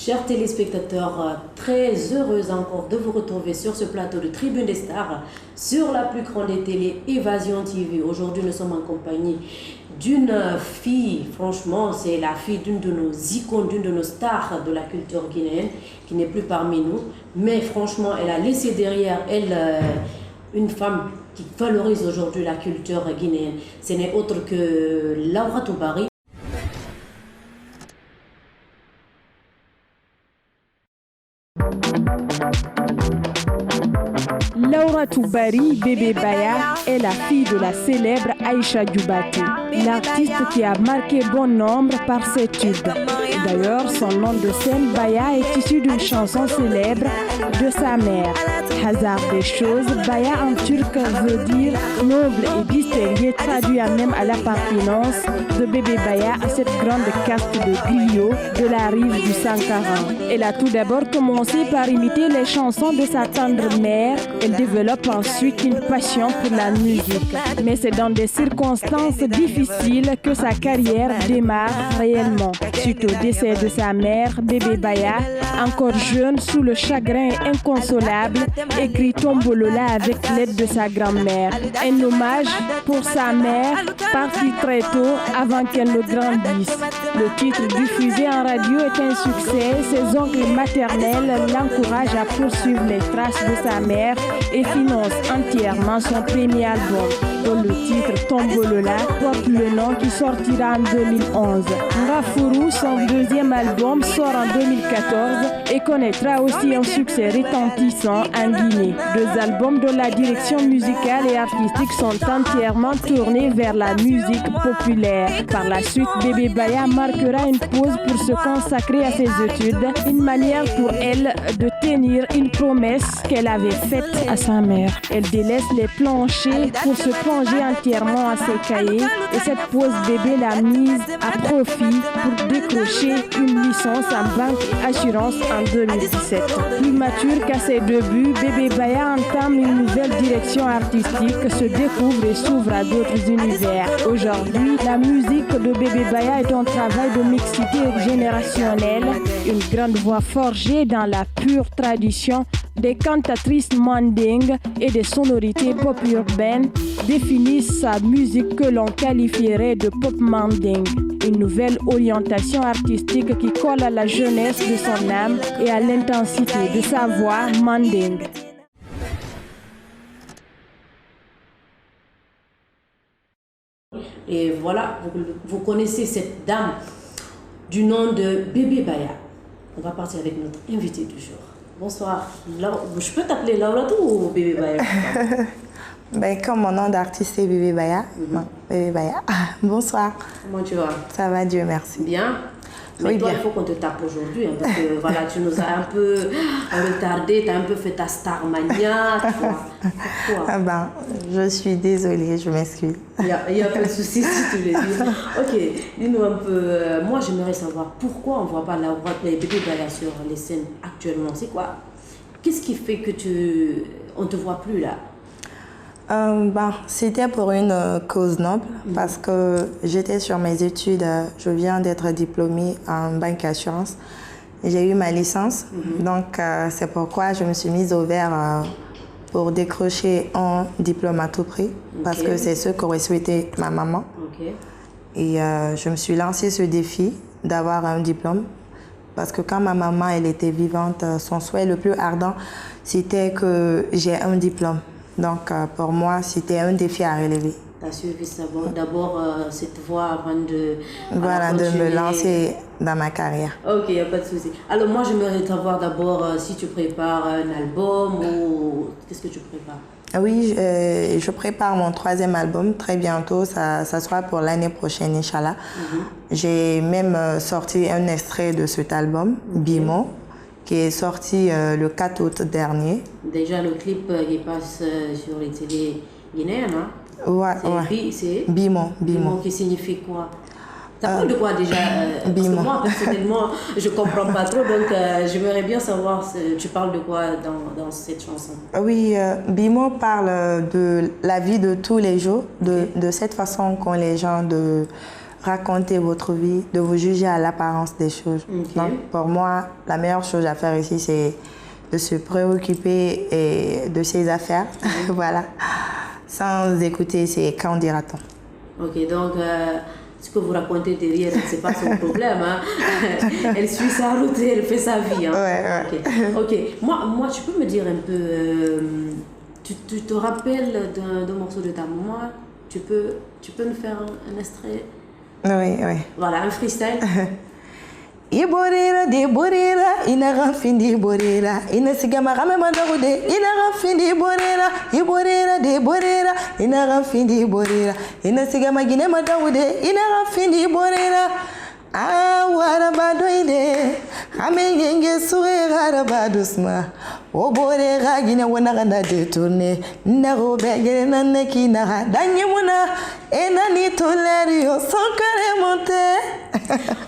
Chers téléspectateurs, très heureuse encore de vous retrouver sur ce plateau de Tribune des Stars, sur la plus grande des télés, Évasion TV. Aujourd'hui, nous sommes en compagnie d'une fille, franchement, c'est la fille d'une de nos icônes, d'une de nos stars de la culture guinéenne, qui n'est plus parmi nous. Mais franchement, elle a laissé derrière elle une femme qui valorise aujourd'hui la culture guinéenne. Ce n'est autre que Lauratou Barry. Lauratou Barry, Bébé Baya, est la fille de la célèbre Aïcha Dioubate, l'artiste qui a marqué bon nombre par ses tubes. D'ailleurs, son nom de scène Baya est issu d'une chanson célèbre de sa mère. Hasard des choses, Baya en turc veut dire noble et distingué, traduit même à l'appartenance de Bébé Baya à cette grande caste de griots de la rive du Sankaran. Elle a tout d'abord commencé par imiter les chansons de sa tendre mère. Elle développe ensuite une passion pour la musique. Mais c'est dans des circonstances difficiles que sa carrière démarre réellement. Suite au décès de sa mère, Bébé Baya, encore jeune, sous le chagrin inconsolable, écrit Tombolola avec l'aide de sa grand-mère. Un hommage pour sa mère, partie très tôt avant qu'elle ne grandisse. Le titre diffusé en radio est un succès. Ses oncles maternels l'encouragent à poursuivre les traces de sa mère et finance entièrement son premier album, dont le titre Tombolola porte le nom qui sortira en 2011. Ngafuru, son deuxième album, sort en 2014 et connaîtra aussi un succès retentissant en Guinée. Deux albums dont la direction musicale et artistique sont entièrement tournés vers la musique populaire. Par la suite, Bébé Baya marquera une pause pour se consacrer à ses études, une manière pour elle de tenir une promesse qu'elle avait faite à sa mère. Elle délaisse les planchers pour se plonger entièrement à ses cahiers et cette pause bébé l'a mise à profit pour décrocher une licence en banque et assurance en 2017. Plus mature qu'à ses débuts, Bébé Baya entame une nouvelle direction artistique, se découvre et s'ouvre à d'autres univers. Aujourd'hui, la musique de Bébé Baya est un travail de mixité générationnelle, une grande voix forgée dans la pure tradition des cantatrices mandingues et des sonorités pop urbaines définissent sa musique que l'on qualifierait de pop mandingue. Une nouvelle orientation artistique qui colle à la jeunesse de son âme et à l'intensité de sa voix mandingue. Et voilà, vous connaissez cette dame du nom de Bébé Baya. On va partir avec notre invité du jour. Bonsoir. Je peux t'appeler Lauratou ou Bébé Baya? Ben, comme mon nom d'artiste est Bébé Baya. Bébé Baya. Bonsoir. Comment tu vas? Ça va, Dieu merci. Bien. Mais oui, toi, bien. Il faut qu'on te tape aujourd'hui, hein, parce que voilà, tu nous as un peu retardé, tu as un peu fait ta Starmania, tu vois. Pourquoi? Ah ben, je suis désolée, je m'excuse. Il n'y a pas de souci si tu le dis. Ok, dis-nous un peu, moi j'aimerais savoir pourquoi on ne voit pas les Bébé Baya sur les scènes actuellement. C'est quoi? Qu'est-ce qui fait que on ne te voit plus là? C'était pour une cause noble parce que j'étais sur mes études, je viens d'être diplômée en banque assurance. J'ai eu ma licence, donc c'est pourquoi je me suis mise au vert pour décrocher un diplôme à tout prix parce que c'est ce qu'aurait souhaité ma maman. Et je me suis lancé ce défi d'avoir un diplôme parce que quand ma maman elle était vivante, son souhait le plus ardent c'était que j'ai un diplôme. Donc, pour moi, c'était un défi à relever. Tu as suivi d'abord cette voie avant de... Voilà, de me lancer dans ma carrière. Ok, il n'y a pas de souci. Alors, moi, j'aimerais savoir d'abord si tu prépares un album ou... Qu'est-ce que tu prépares? Oui, je prépare mon 3e album très bientôt. Ça sera pour l'année prochaine, Inch'Allah. J'ai même sorti un extrait de cet album, Bimo, qui est sorti le 4 août dernier. Déjà, le clip il passe sur les télés guinéennes, hein? Ouais. C'est Bimo. Bimo qui signifie quoi? Ça parle de quoi déjà? Parce que moi, personnellement, je ne comprends pas trop, donc j'aimerais bien savoir, tu parles de quoi dans cette chanson? Oui, Bimo parle de la vie de tous les jours, de cette façon qu'ont les gens raconter votre vie, de vous juger à l'apparence des choses. Ok. Donc, pour moi, la meilleure chose à faire ici, c'est de se préoccuper de ses affaires, voilà, sans écouter c'est quand dira-t-on. Ok, donc ce que vous racontez derrière, c'est pas son problème. Hein. Elle suit sa route et elle fait sa vie. Hein. Ouais. Ok. Moi, tu peux me dire un peu, tu te rappelles d'un morceau de ta maman? Tu peux nous faire un extrait? Oui. Voilà, un freestyle. Iborera de borera ina rafindi borera ina sigama game mandagude ina rafindi borera iborera de borera ina rafindi borera ina sigama gine mandagude ina rafindi borera awara badoide amengenge sure gara badusma o borera gine wana ganda de tourner nago begere naneki na danyemuna enani tolerio sonkare monte.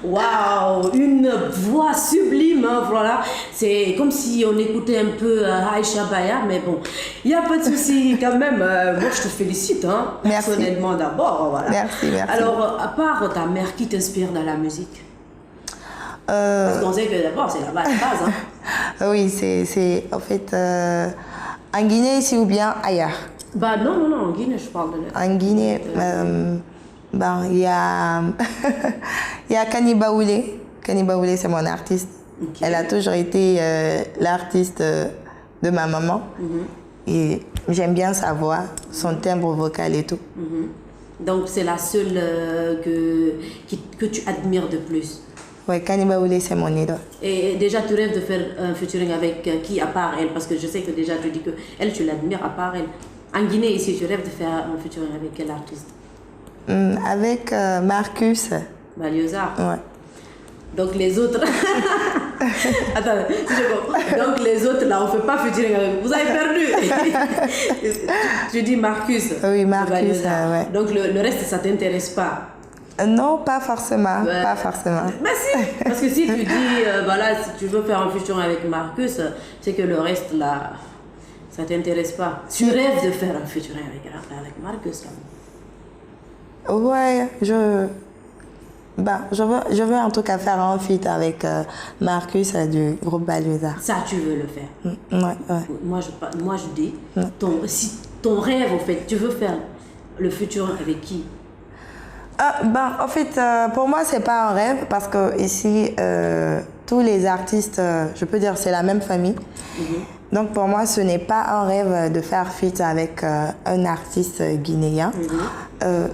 Waouh, une voix sublime, hein, voilà. C'est comme si on écoutait un peu Aïcha Baya, mais bon, il n'y a pas de souci quand même. Moi, je te félicite, hein, personnellement d'abord. Voilà. Merci. Alors, à part ta mère, qui t'inspire dans la musique? Parce qu'on sait que d'abord, c'est la base. Hein. Oui, c'est en fait en Guinée ici ou bien ailleurs. Bah non, en Guinée, je parle de... En Guinée, il y a il y a Kani Baoulé. Kani Baoulé, c'est mon artiste. Okay. Elle a toujours été l'artiste de ma maman. Et j'aime bien sa voix, son timbre vocal et tout. Donc c'est la seule que tu admires de plus? Oui, Kani Baoulé, c'est mon idole. Et déjà, tu rêves de faire un featuring avec qui à part elle? Parce que je sais que déjà tu dis que elle, tu l'admires à part elle. En Guinée, ici, tu rêves de faire un featuring avec quel artiste? Avec Marcus. Baliosa. Ouais. Donc les autres... Attends, donc les autres, là, on ne fait pas featuring avec... Vous avez perdu. Tu dis Marcus. Oui, Marcus, ouais. Donc le reste, ça ne t'intéresse pas? Non, pas forcément. Ouais. Pas forcément. Mais si, parce que si tu dis, voilà, si tu veux faire un featuring avec Marcus, c'est que le reste, là, ça ne t'intéresse pas. Tu rêves de faire un featuring avec Marcus, là. Ouais, je veux en tout cas faire un feat avec Marcus du groupe Baliosa. Ça, tu veux le faire? Ouais. Moi, je dis, si ton rêve, en fait, tu veux faire le featuring avec qui? En fait, pour moi, c'est pas un rêve parce que ici, tous les artistes, je peux dire, c'est la même famille. Donc pour moi, ce n'est pas un rêve de faire feat avec un artiste guinéen.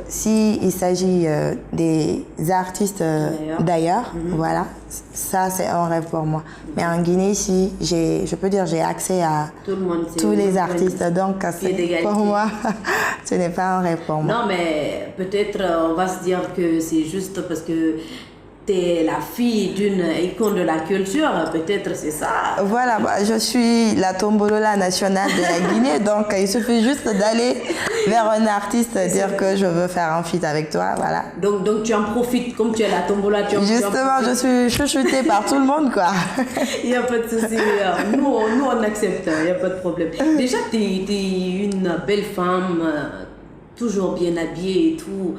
S'il s'agit des artistes d'ailleurs, voilà, ça c'est un rêve pour moi. Mais en Guinée, ici, je peux dire, j'ai accès à tous les artistes. Donc pour moi, ce n'est pas un rêve pour moi. Non, mais peut-être on va se dire que c'est juste parce que tu es la fille d'une icône de la culture, peut-être c'est ça. Voilà, je suis la tombolola nationale de la Guinée, donc il suffit juste d'aller vers un artiste, dire que je veux faire un feat avec toi, voilà. Donc tu en profites, comme tu es la tombola, Justement, je suis chouchoutée par tout le monde, quoi. Il n'y a pas de souci, nous on accepte, il n'y a pas de problème. Déjà, tu es une belle femme, toujours bien habillée et tout.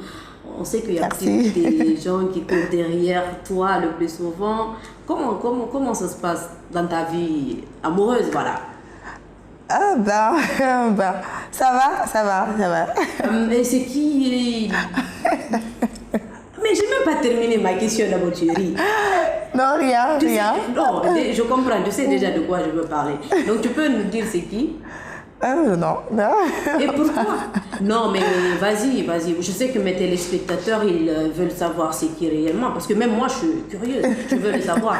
On sait qu'il y a des gens qui courent derrière toi le plus souvent. Comment ça se passe dans ta vie amoureuse, voilà? Ça va. Et c'est qui? Mais je n'ai même pas terminé ma question d'abord, tu ris. Non, rien. Non, je comprends, tu sais déjà de quoi je veux parler. Donc tu peux nous dire c'est qui? Non. Et pourquoi? Non, mais vas-y. Je sais que mes téléspectateurs, ils veulent savoir c'est qui réellement. Parce que même moi, je suis curieuse. Je veux le savoir.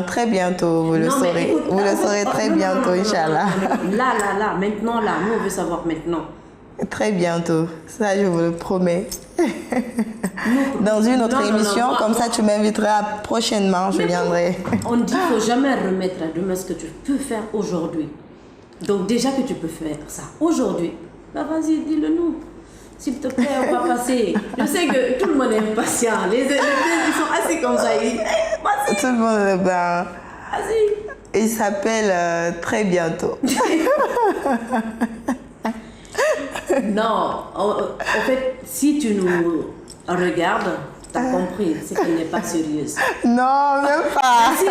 Très bientôt, vous le saurez. Vous le saurez très bientôt, Inch'Allah. Là, maintenant, nous, on veut savoir maintenant. Très bientôt. Ça, je vous le promets. Dans une autre émission, comme ça, tu m'inviteras prochainement, je viendrai. On dit qu'il ne faut jamais remettre à demain ce que tu peux faire aujourd'hui. Donc déjà que tu peux faire ça aujourd'hui, vas-y, dis-le nous. S'il te plaît, on va passer. Je sais que tout le monde est impatient. Les ils sont assis comme ça. Vas-y. Tout le monde, vas-y. Il s'appelle Très bientôt. Non, en fait, si tu nous Regarde, t'as compris, c'est qu'elle n'est pas sérieuse. Non, même pas. Si.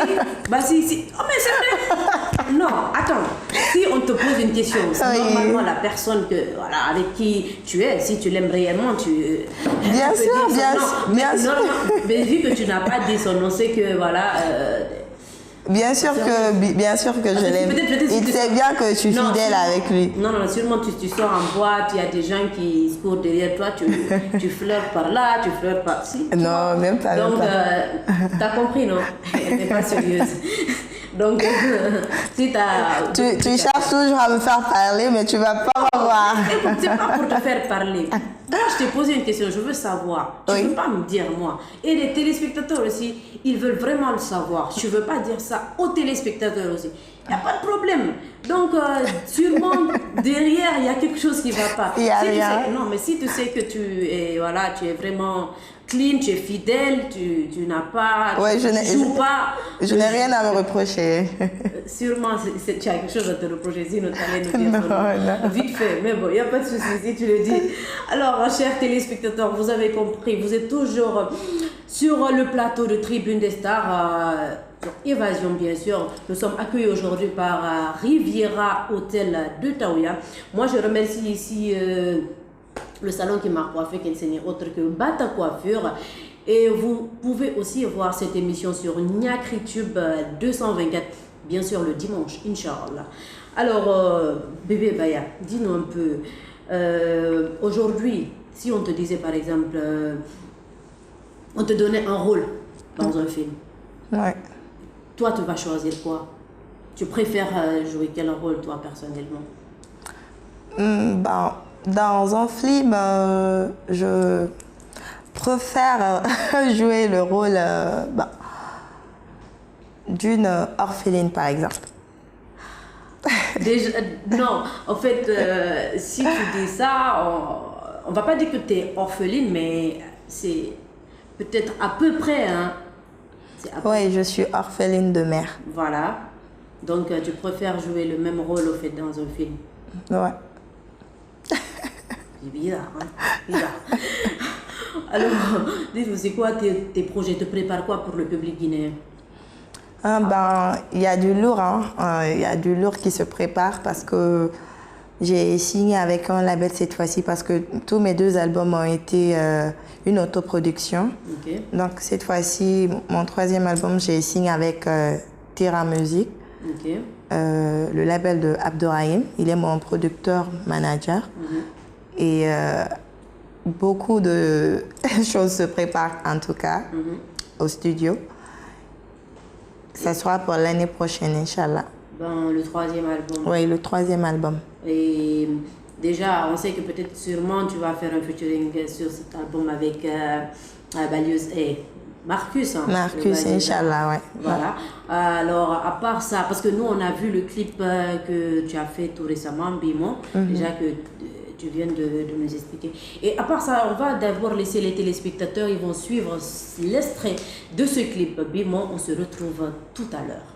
Oh, mais c'est vrai. Non, attends. Si on te pose une question, c'est normalement la personne avec qui tu es, si tu l'aimes réellement, Bien sûr, bien sûr. Mais vu que tu n'as pas dit son nom, c'est que Bien sûr que je l'aime. Il sait bien que je suis fidèle avec lui. Non, sûrement tu sors en boîte, il y a des gens qui courent derrière toi, tu flirtes par là, tu flirtes par ci. Non, même pas. Donc, t'as compris, non? Elle n'est pas sérieuse. Donc, si tu cherches toujours à me faire parler, mais tu vas pas m'avoir. Écoute, c'est pas pour te faire parler. Moi, je t'ai posé une question, je veux savoir. Tu ne veux pas me dire, moi. Et les téléspectateurs aussi, ils veulent vraiment le savoir. Tu ne veux pas dire ça aux téléspectateurs aussi. Il n'y a pas de problème. Donc, sûrement, derrière, il y a quelque chose qui ne va pas. Il n'y a rien. Non, mais si tu sais que tu es vraiment clean, tu es fidèle, tu n'as pas... Ouais, tu joues pas. Je n'ai rien à me reprocher. Sûrement, tu as quelque chose à te reprocher, sinon tu allais nous dire non. Vite fait, mais bon, il n'y a pas de souci si tu le dis. Alors, chers téléspectateurs, vous avez compris, vous êtes toujours sur le plateau de Tribune des Stars, sur Évasion bien sûr. Nous sommes accueillis aujourd'hui par Riviera Hôtel de Taouya. Moi, je remercie ici le salon qui m'a coiffé, qui n'est autre que Bata Coiffure. Et vous pouvez aussi voir cette émission sur Nyakritube 224, bien sûr le dimanche, Inch'Allah. Alors, bébé Baya, dis-nous un peu, aujourd'hui, si on te disait par exemple, on te donnait un rôle dans un film, ouais. Toi tu vas choisir quoi? Tu préfères jouer quel rôle toi personnellement? Dans un film, je préfère jouer le rôle d'une orpheline, par exemple. Déjà, non, en fait, si tu dis ça, on ne va pas dire que tu es orpheline, mais c'est peut-être à peu près. Hein. Oui, je suis orpheline de mère. Voilà. Donc, tu préfères jouer le même rôle au fait dans un film. Ouais. C'est bizarre, hein? Bizarre. Alors, dis-nous, c'est quoi tes projets? Tu prépares quoi pour le public guinéen? Il y a du lourd, il y a du lourd qui se prépare parce que j'ai signé avec un label cette fois-ci parce que tous mes 2 albums ont été une autoproduction. Okay. Donc cette fois-ci, mon 3e album, j'ai signé avec Terra Music, okay. Le label de Abdourahim. Il est mon producteur manager. Et beaucoup de choses se préparent en tout cas au studio. Ça sera pour l'année prochaine, Inch'Allah. Le 3e album. Oui, le 3e album. Et déjà, on sait que peut-être sûrement tu vas faire un featuring sur cet album avec Balius et Marcus. Marcus, Inch'Allah, ouais. Voilà. Alors, à part ça, parce que nous, on a vu le clip que tu as fait tout récemment, Bimo, déjà que tu viens de nous expliquer. Et à part ça, on va d'abord laisser les téléspectateurs, ils vont suivre l'extrait de ce clip. Bimo, on se retrouve tout à l'heure.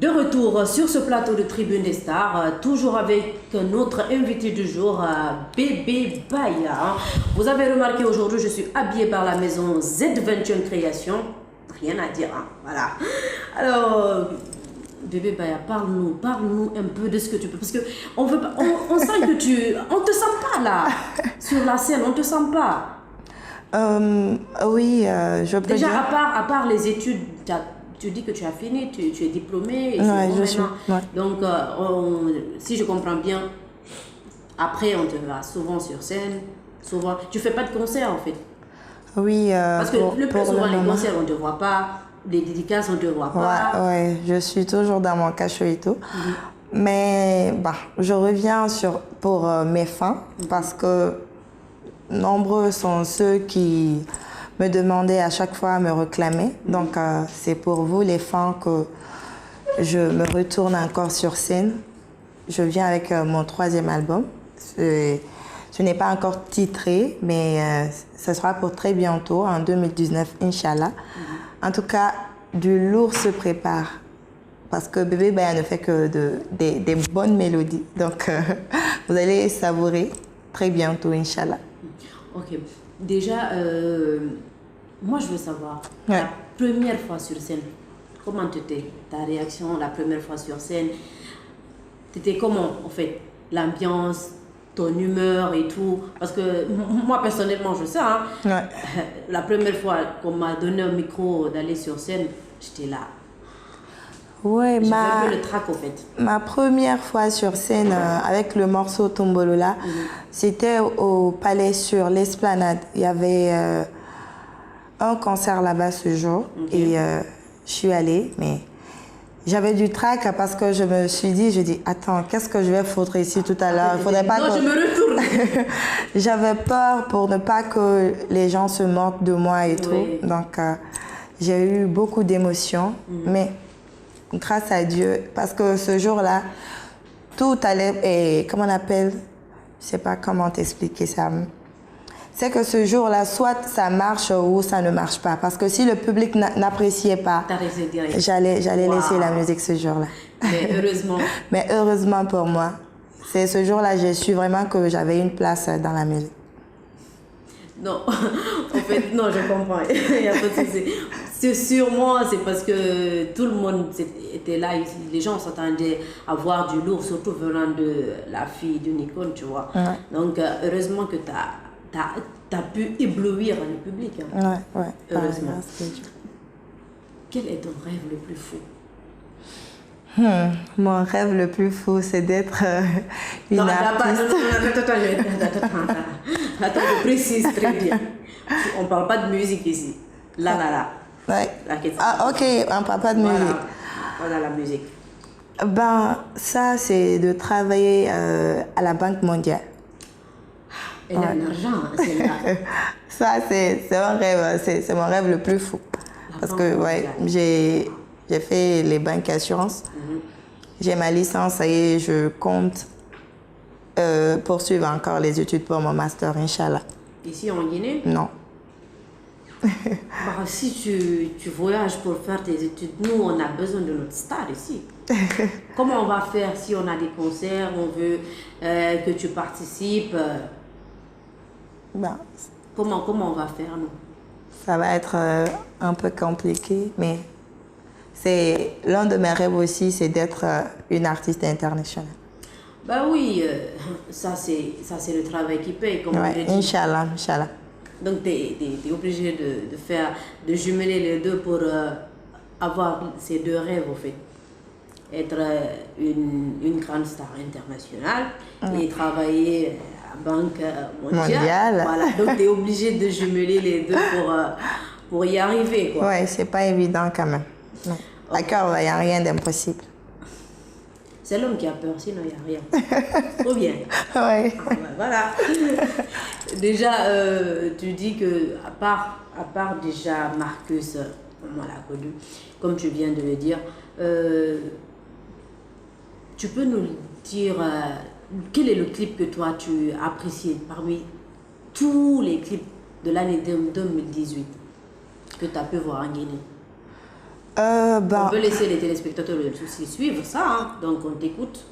De retour sur ce plateau de Tribune des Stars, toujours avec notre invité du jour, Bébé Baya. Vous avez remarqué aujourd'hui, je suis habillée par la maison Z21 Création. Rien à dire, hein? Voilà. Alors, Bébé Baya, parle-nous un peu de ce que tu peux. Parce qu'on veut pas, on sent que on te sent pas là, sur la scène, on te sent pas. Oui, je peux Déjà, dire. à part les études, tu dis que tu as fini, tu es diplômée. Et Ouais, c'est bon je suis. maintenant. Ouais. Donc, si je comprends bien, après, on te verra souvent sur scène. Souvent, tu fais pas de concert en fait. Oui, Parce que le plus souvent, les moment. concerts, on ne te voit pas. Les dédicaces, on ne te voit pas. Ouais, je suis toujours dans mon cachot et tout. Mais bah, je reviens pour mes fans parce que nombreux sont ceux qui me demandaient à chaque fois, me réclamer. Donc, c'est pour vous, les fans, que je me retourne encore sur scène. Je viens avec mon 3e album. Ce n'est pas encore titré, mais ce sera pour très bientôt, en 2019, Inch'Allah. En tout cas, du lourd se prépare. Parce que Bébé Baya ne fait que des bonnes mélodies. Donc, vous allez savourer très bientôt, Inch'Allah. Ok. Déjà, moi, je veux savoir, Ouais. la première fois sur scène, comment t'étais? Ta réaction la première fois sur scène, t'étais comment, en fait? L'ambiance, ton humeur et tout? Parce que moi, personnellement, je sais, hein, Ouais. la première fois qu'on m'a donné un micro d'aller sur scène, j'étais là. Ouais, J'avais un peu le trac, en fait. ma première fois sur scène avec le morceau Tombolola, c'était au Palais sur l'Esplanade. Il y avait un concert là-bas ce jour et je suis allée, mais j'avais du trac parce que je me suis dit, attends, qu'est-ce que je vais foutre ici tout à l'heure? Il faudrait pas non, que... je me retourne. J'avais peur pour ne pas que les gens se moquent de moi et Oui. tout. Donc, j'ai eu beaucoup d'émotions, mais grâce à Dieu, parce que ce jour-là, tout allait, et comment on appelle, je sais pas comment t'expliquer ça. C'est que ce jour-là, soit ça marche ou ça ne marche pas. Parce que si le public n'appréciait pas, T'as resté direct. j'allais Wow. laisser la musique ce jour-là. Mais heureusement. Mais heureusement pour moi, c'est ce jour-là, j'ai su vraiment que j'avais une place dans la musique. Non, en fait, non, je comprends. Il y a pas de souci. C'est sûrement, c'est parce que tout le monde était là. Les gens s'attendaient à voir du lourd, surtout venant de la fille de Nicole, tu vois. Ouais. Donc, heureusement que t'as pu éblouir le public. Hein. Ouais. Heureusement. Grâce à Dieu. Quel est ton rêve le plus fou? Mon rêve le plus fou, c'est d'être une Non, artiste. Attends, je précise très bien. On ne parle pas de musique ici. Là. Ouais. La question. Ah, ok, on parle pas de musique. Voilà la musique. Ben, ça, c'est de travailler à la Banque mondiale. Elle a de l'argent, celle-là. Ça, c'est un rêve, c'est mon rêve le plus fou. Parce que, ouais, j'ai fait les banques assurances. J'ai ma licence et je compte poursuivre encore les études pour mon master, Inch'Allah. Ici en Guinée, Non. bah, si tu voyages pour faire tes études, nous, on a besoin de notre star ici. Comment on va faire si on a des concerts, on veut que tu participes Ben, comment on va faire, nous? ça va être un peu compliqué, mais c'est l'un de mes rêves aussi, c'est d'être une artiste internationale. Bah oui, ça c'est le travail qui paye, comme on Ouais, l'a dit. Inch'Allah, Inch'Allah. Donc, tu es obligé de jumeler les deux pour avoir ces deux rêves, au fait. Être une grande star internationale et travailler à la Banque mondiale. Voilà. Donc, tu es obligé de jumeler les deux pour y arriver, quoi. Ouais, c'est pas évident quand même. Non. D'accord, il n'y a rien d'impossible. C'est l'homme qui a peur, sinon il n'y a rien. Ou bien. Ouais. Ah, bah, voilà. Déjà, tu dis que à part déjà Marcus, on l'a connu, comme tu viens de le dire, tu peux nous dire quel est le clip que toi tu as apprécié parmi tous les clips de l'année 2018 que tu as pu voir en Guinée? Ben, On peut laisser les téléspectateurs aussi suivre ça, hein. Donc on t'écoute.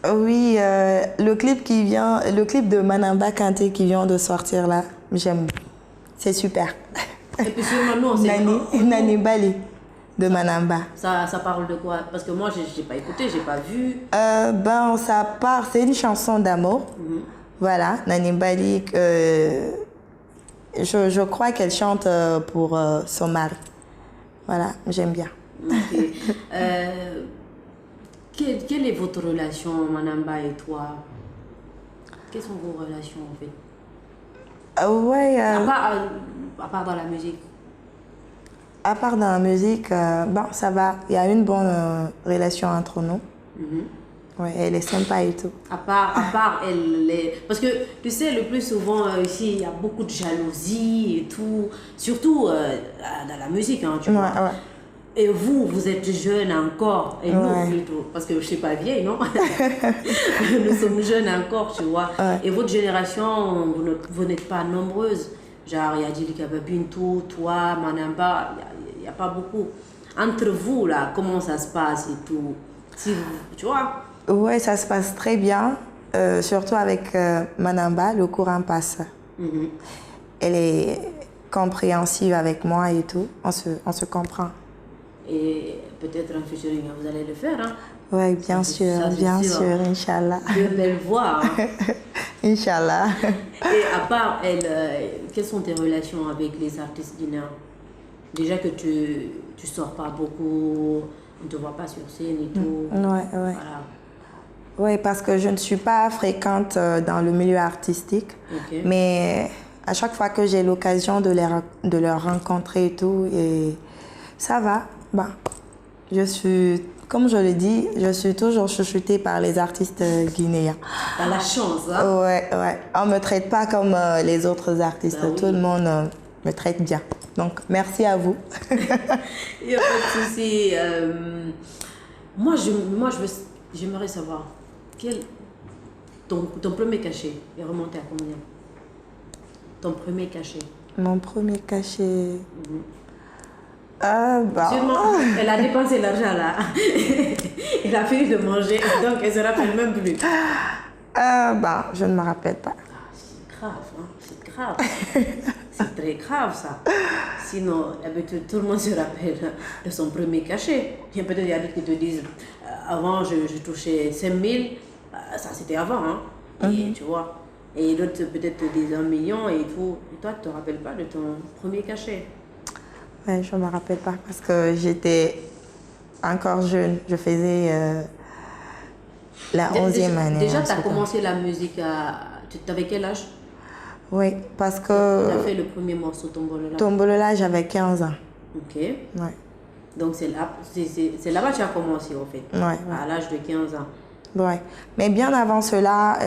Oui, le clip de Manamba Kanté qui vient de sortir là, j'aime. C'est super. Et puis sûrement, non, c'est Nani Bali de Manamba. Ça parle de quoi? Parce que moi, j'ai pas écouté, j'ai pas vu. C'est une chanson d'amour. Voilà, Nani Bali, je crois qu'elle chante pour son mari. Voilà, j'aime bien. Okay. Quelle est votre relation, Manamba et toi? Quelles sont vos relations en fait? À part dans la musique. À part dans la musique, ça va. Il y a une bonne relation entre nous. Ouais, elle est sympa et tout. À part elle est... Parce que tu sais, le plus souvent ici, il y a beaucoup de jalousie et tout. Surtout dans la musique, hein, tu vois. Ouais. Et vous êtes jeune encore, et nous plutôt, parce que je ne suis pas vieille, non? Nous sommes jeunes encore, tu vois. Ouais. Et votre génération, vous n'êtes pas nombreuses. Genre, il y a Djilika Babintou, toi, Manamba, il n'y a pas beaucoup. Entre vous, là, comment ça se passe et tout? Tu vois? Oui, ça se passe très bien. Surtout avec Manamba, le courant passe. Elle est compréhensive avec moi et tout. On se comprend. Et peut-être en featuring, vous allez le faire, hein? Oui, bien sûr, Inch'Allah. De belles voix. Hein? Inch'Allah. Et à part elle, quelles sont tes relations avec les artistes guinéens? Déjà que tu sors pas beaucoup, on ne te voit pas sur scène et tout. Ouais. Voilà. Oui, parce que je ne suis pas fréquente dans le milieu artistique. Okay. Mais à chaque fois que j'ai l'occasion de les rencontrer et tout, et ça va. Comme je le dis, je suis toujours chouchoutée par les artistes guinéens. T'as la chance, hein? Ouais. On ne me traite pas comme les autres artistes. Oui. Tout le monde me traite bien. Donc, merci à vous. Il n'y a pas de souci. Moi, j'aimerais savoir, ton premier cachet est remonté à combien? Ton premier cachet? Mon premier cachet... Sûrement, elle a dépensé l'argent là. Elle a fini de manger, donc elle ne se rappelle même plus. Je ne me rappelle pas. C'est grave, hein? C'est grave. C'est très grave ça. Sinon, d'habitude, tout le monde se rappelle de son premier cachet. Peut-être il y a d'autres qui te disent, avant je touchais 5 000, ça c'était avant, hein? Et tu vois. Et d'autres peut-être te disent 1 million et tout. Et toi, tu ne te rappelles pas de ton premier cachet? Ouais, je ne me rappelle pas parce que j'étais encore jeune. Je faisais la 11e année. Déjà, tu as commencé la musique tu avais quel âge? Oui, parce que... Tu as fait le premier morceau, Tombolola? Tombolola, j'avais 15 ans. Ok. Ouais. Donc, c'est là-bas que tu as commencé, en fait? Ouais. À l'âge de 15 ans? Ouais. Mais bien avant cela,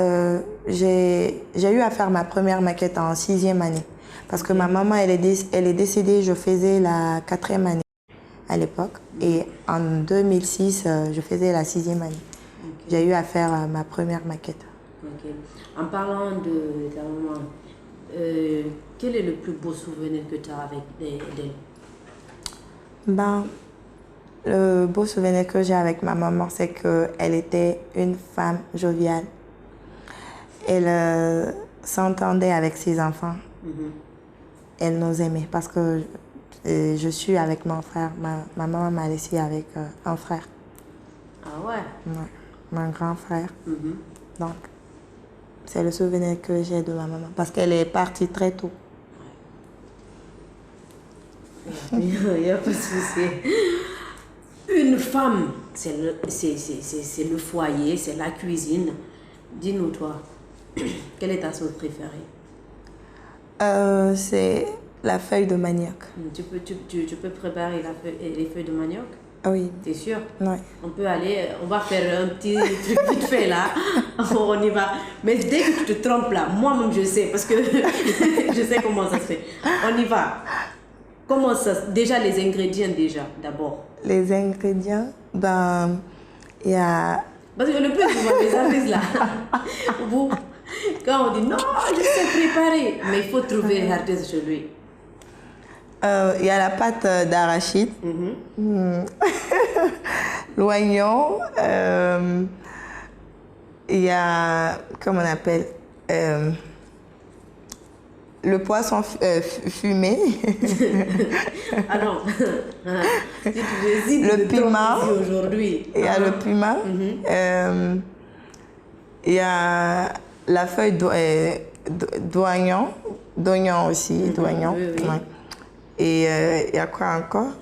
j'ai eu à faire ma première maquette en 6e année. Parce que ma maman, elle est décédée, je faisais la 4e année à l'époque. Et en 2006, je faisais la 6e année. Okay. J'ai eu à faire ma première maquette. Okay. En parlant de ta maman, quel est le plus beau souvenir que tu as avec d'elle? Le beau souvenir que j'ai avec ma maman, c'est qu'elle était une femme joviale. Elle s'entendait avec ses enfants. Elle nous aimait parce que je suis avec mon frère. Ma maman m'a laissé avec un frère. Ah ouais? Ouais, mon grand frère. Donc, c'est le souvenir que j'ai de ma maman parce qu'elle est partie très tôt. Il n'y a pas de souci. Une femme, c'est le foyer, c'est la cuisine. Dis-nous, toi, quelle est ta sauce préférée? C'est la feuille de manioc. Tu peux préparer les feuilles de manioc? Ah oui. T'es sûr? Oui. On va faire un petit truc vite fait là. On y va. Mais dès que tu te trompes là, moi-même je sais, parce que je sais comment ça se fait. On y va. Comment ça? Déjà les ingrédients d'abord. Les ingrédients, il y a... Parce que le plus souvent les artistes là, quand on dit non, je sais préparer, mais il faut trouver l'artiste chez lui. Il y a la pâte d'arachide, l'oignon, il y a, comment on appelle, le poisson fumé. Ah non, si tu décides le de piment. Aujourd'hui. Il y a le piment. Il y a la feuille d'oignon aussi, d'oignon. Oui, oui. Ouais. Et il y a quoi encore?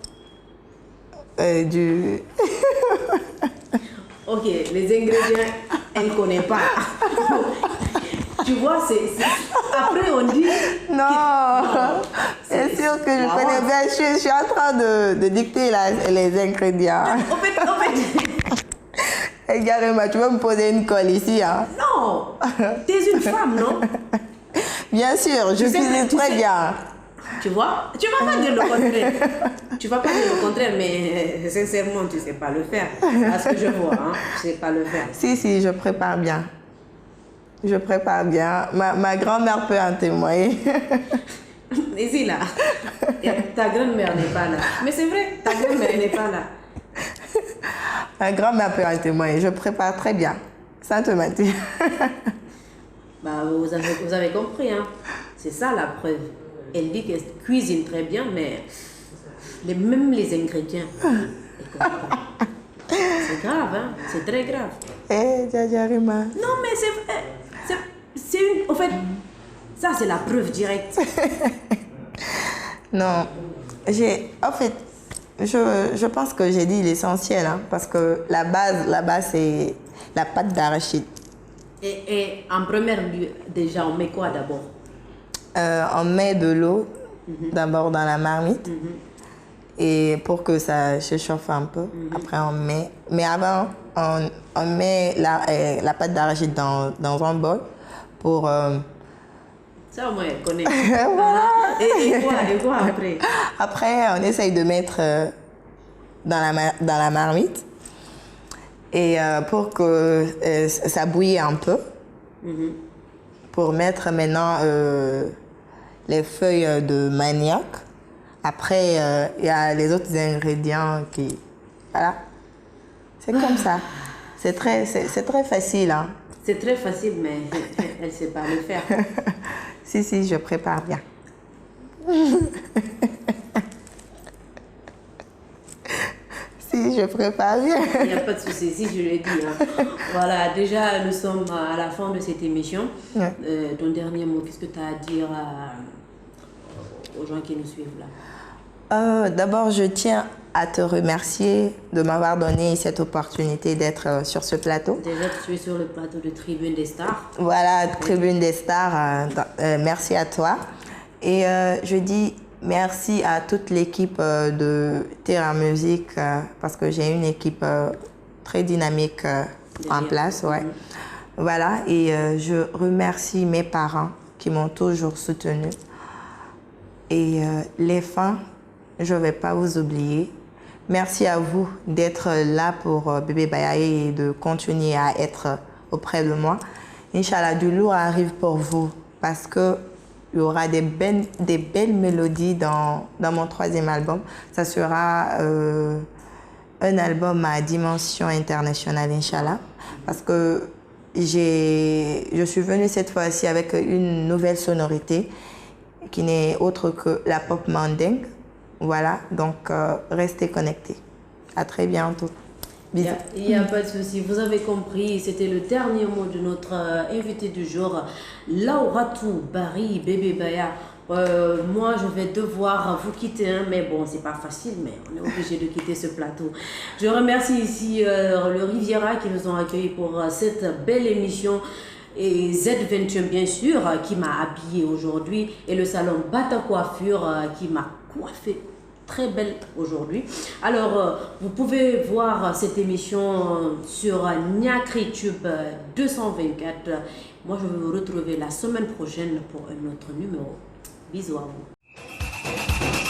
Du... Ok, les ingrédients, elle ne connaît pas. Tu vois, après on dit... Non, c'est sûr que je connais bien. Je suis en train de dicter les ingrédients. En fait... Regarde-moi, tu vas me poser une colle ici. Hein? Non, tu es une femme, non? Bien sûr, je cuisine très bien. Tu vois? Tu vas pas dire le contraire. Tu vas pas dire le contraire, mais sincèrement, tu sais pas le faire. À ce que je vois, hein, tu sais pas le faire. Si, je prépare bien. Je prépare bien. Ma grand-mère peut en témoigner. Ici, là. Ta grand-mère n'est pas là. Mais c'est vrai, ta grand-mère n'est pas là. Ma grand-mère peut en témoigner. Je prépare très bien. Sans te mentir. Vous avez compris, hein. C'est ça la preuve. Elle dit qu'elle cuisine très bien, mais même les ingrédients, elle comprend pas. C'est grave, hein. C'est très grave. Djajarima. Non, mais c'est une... En fait, ça, c'est la preuve directe. Non. En fait, je pense que j'ai dit l'essentiel, hein, parce que la base, c'est la pâte d'arachide. Et en première lieu, déjà, on met quoi d'abord? On met de l'eau d'abord dans la marmite et pour que ça se chauffe un peu. Après, on met... Mais avant, on met la pâte d'arachide dans un bol pour... Ça, moi, je connais. Voilà. Et quoi après? Après, on essaye de mettre dans la marmite et pour que ça bouille un peu. Pour mettre maintenant les feuilles de manioc. Après, il y a les autres ingrédients qui... Voilà. C'est comme ça. C'est très facile. Hein. C'est très facile, mais elle ne sait pas le faire. Si, je prépare bien. Si, je prépare bien. Il n'y a pas de souci, si je l'ai dit. Hein. Voilà, déjà, nous sommes à la fin de cette émission. Ouais. Ton dernier mot, qu'est-ce que tu as à dire aux gens qui nous suivent là? D'abord, je tiens à te remercier de m'avoir donné cette opportunité d'être sur ce plateau. Déjà, tu es sur le plateau de Tribune des Stars. Voilà, Tribune des Stars, merci à toi. Et je dis merci à toute l'équipe de Terra Musique parce que j'ai une équipe très dynamique en place. Ouais. Voilà, et je remercie mes parents qui m'ont toujours soutenue. Et les fans, je ne vais pas vous oublier. Merci à vous d'être là pour Bébé Baya et de continuer à être auprès de moi. Inch'Allah, du lourd arrive pour vous parce qu'il y aura des belles mélodies dans mon 3e album. Ça sera un album à dimension internationale, Inch'Allah. Parce que je suis venue cette fois-ci avec une nouvelle sonorité qui n'est autre que la pop mandingue. Voilà, donc restez connectés. À très bientôt. Bisous. Il n'y a pas de souci. Vous avez compris, c'était le dernier mot de notre invité du jour, Lauratou Bari, Bébé Baya. Moi, je vais devoir vous quitter, hein, mais bon, c'est pas facile, mais on est obligé de quitter ce plateau. Je remercie ici le Riviera qui nous ont accueillis pour cette belle émission. et Z21 bien sûr qui m'a habillée aujourd'hui et le salon Bata Coiffure qui m'a coiffée très belle aujourd'hui. Alors vous pouvez voir cette émission sur Niakritube 224. Moi je vais vous retrouver la semaine prochaine pour un autre numéro. Bisous à vous.